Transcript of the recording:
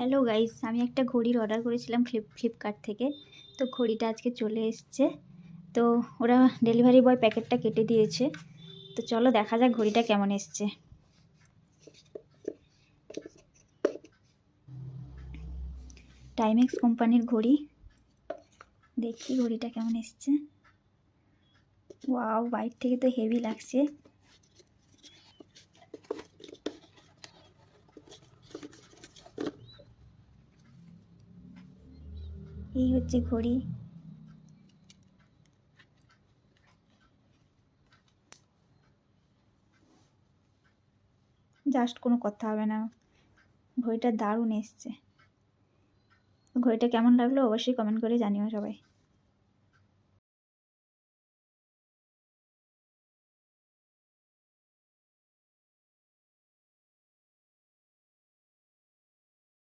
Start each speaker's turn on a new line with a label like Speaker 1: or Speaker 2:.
Speaker 1: Hello guys, আমি একটা ঘড়ির অর্ডার করেছিলাম ফ্লিপকার্ট থেকে। তো ঘড়িটা আজকে চলে এসছে। তো ওরা ডেলিভারি বয় প্যাকেটটা কেটে দিয়েছে। তো চলো দেখা যাক ঘড়িটা কেমন এসছে। টাইমেক্স কোম্পানির ঘড়ি। দেখি ঘড়িটা কেমন এসছে। ওয়াও, বাইরে থেকে তো হেভি লাগছে। এই হচ্ছে ঘড়ি। জাস্ট কোনো কথা হবে না, ঘড়িটা দারুণ এসছে। ঘড়িটা কেমন লাগলো অবশ্যই কমেন্ট করে জানিও সবাই।